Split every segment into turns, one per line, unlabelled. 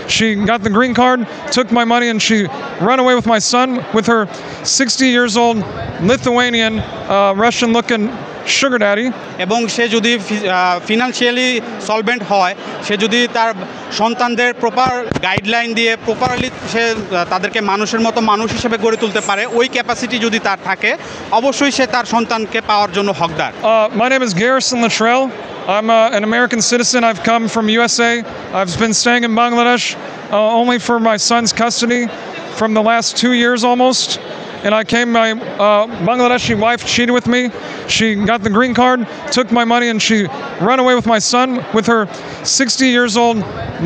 She got the green card, took my money, and she ran away with my son with her 60 years old Lithuanian, Russian-looking sugar daddy.
এবং সে যদি financially solvent হয়, সে যদি তার সন্তানদের proper guideline দিয়ে properly সে তাদেরকে মানুষের মতো মানুষ হিসেবে গড়ে তুলতে পারে, ওই ক্যাপাসিটি যদি তার থাকে, অবশ্যই সে তার সন্তানকে পাওয়ার জন্য হকদার।
My name is Garrison Luttrell. I'm an American citizen. I've come from USA. I've been staying in Bangladesh only for my son's custody from the last 2 years almost. And I came, my Bangladeshi wife cheated with me. She got the green card, took my money, and she ran away with my son with her 60 years old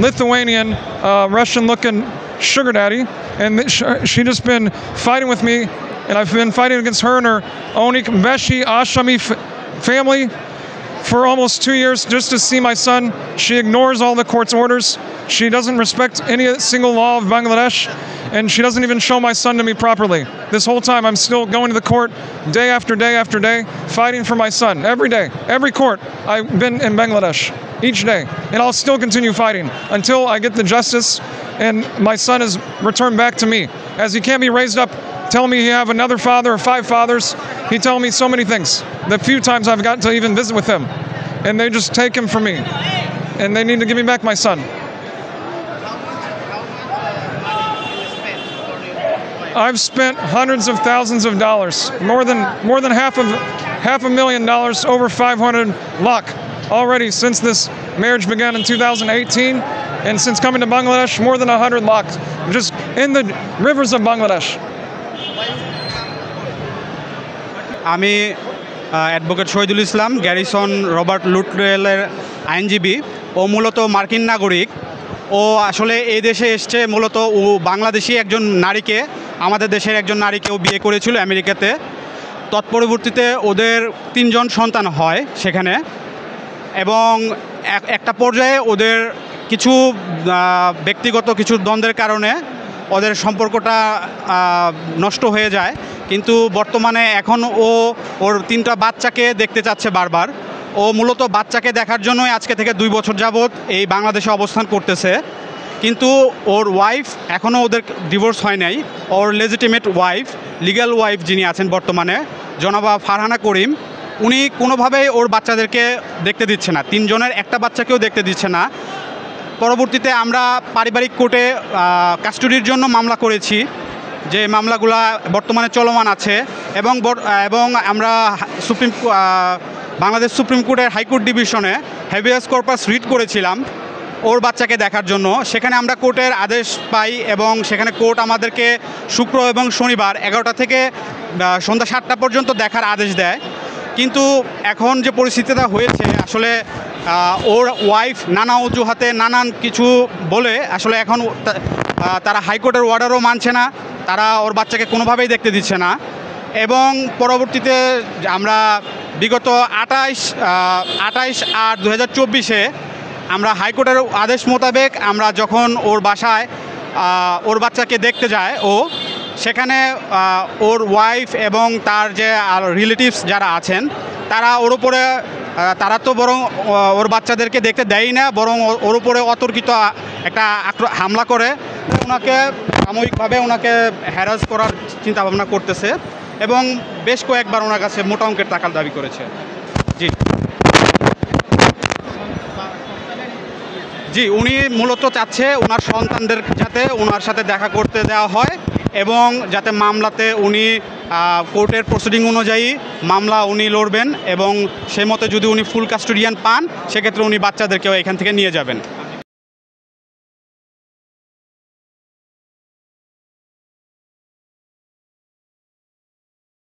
Lithuanian, Russian-looking sugar daddy. And she just been fighting with me, and I've been fighting against her and her Onik Veshi Ashami family for almost 2 years just to see my son. She ignores all the court's orders. She doesn't respect any single law of Bangladesh, and she doesn't even show my son to me properly. This whole time I'm still going to the court day after day after day, fighting for my son every day. Every court I've been in Bangladesh, each day, and I'll still continue fighting until I get the justice and my son is returned back to me, as he can't be raised up telling me he have another father or 5 fathers. He told me so many things. The few times I've gotten to even visit with him, and they just take him from me, and they need to give me back my son. I've spent hundreds of thousands of dollars, more than half a million dollars, over 500 lakh already since this marriage began in 2018, and since coming to Bangladesh, more than 100 lakh just in the rivers of Bangladesh.
আমি advocate Shahidul Islam, garrison Robert লুট্রেলের আইনজীবী। ও মূলত মার্কিন নাগরিক। ও আসলে এই দেশে এসছে মূলত ও বাংলাদেশি একজন নারীকে, আমাদের দেশের একজন নারীকেও বিয়ে করেছিল আমেরিকাতে। তৎপরবর্তীতে ওদের 3 জন সন্তান হয় সেখানে, এবং একটা পর্যায়ে ওদের কিছু ব্যক্তিগত কিছু দ্বন্দ্বের কারণে ওদের সম্পর্কটা নষ্ট হয়ে যায়। কিন্তু বর্তমানে এখন ওর 3টা বাচ্চাকে দেখতে চাচ্ছে বারবার। ও মূলত বাচ্চাকে দেখার জন্যই আজকে থেকে 2 বছর যাবৎ এই বাংলাদেশে অবস্থান করতেছে। কিন্তু ওর ওয়াইফ এখনও ওদের ডিভোর্স হয় নাই। ওর লেজিটিমেট ওয়াইফ, লিগ্যাল ওয়াইফ যিনি আছেন বর্তমানে, জনাবা ফারহানা করিম, উনি কোনোভাবেই ওর বাচ্চাদেরকে দেখতে দিচ্ছে না। 3 জনের একটা বাচ্চাকেও দেখতে দিচ্ছে না। পরবর্তীতে আমরা পারিবারিক কোর্টে কাস্টডির জন্য মামলা করেছি, যে মামলাগুলা বর্তমানে চলমান আছে, এবং আমরা বাংলাদেশ সুপ্রিম কোর্টের হাইকোর্ট ডিভিশনে হ্যাভিয়াস কর্পাস রিট করেছিলাম ওর বাচ্চাকে দেখার জন্য। সেখানে আমরা কোর্টের আদেশ পাই, এবং সেখানে কোর্ট আমাদেরকে শুক্র এবং শনিবার 11টা থেকে সন্ধ্যা 7টা পর্যন্ত দেখার আদেশ দেয়। কিন্তু এখন যে পরিস্থিতিটা হয়েছে, আসলে ওর ওয়াইফ নানা অজুহাতে নানান কিছু বলে আসলে এখন তারা হাইকোর্টের অর্ডারও মানছে না, তারা ওর বাচ্চাকে কোনোভাবেই দেখতে দিচ্ছে না। এবং পরবর্তীতে আমরা বিগত 28/8/2024 আমরা হাইকোর্টের আদেশ মোতাবেক আমরা যখন ওর বাসায় ওর বাচ্চাকে দেখতে যায়, সেখানে ওর ওয়াইফ এবং তার যে রিলেটিভস যারা আছেন তারা ওর উপরে তারা তো বরং ওর বাচ্চাদেরকে দেখতে দেয়ই না, বরং ওর উপরে অতর্কিত একটা হামলা করে ওনাকে সাময়িকভাবে ওনাকে হ্যারাস করার চিন্তাভাবনা করতেছে, এবং বেশ কয়েকবার ওনার কাছে মোটা অঙ্কের টাকার দাবি করেছে। জি, উনি মূলত চাচ্ছে ওনার সন্তানদের যাতে ওনার সাথে দেখা করতে দেওয়া হয়, এবং যাতে মামলাতে উনি কোর্টের প্রসিডিং অনুযায়ী মামলা উনি লড়বেন, এবং সেই মতো যদি উনি ফুল কাস্টোডিয়ান পান সেক্ষেত্রে উনি বাচ্চাদেরকেও এখান থেকে নিয়ে যাবেন।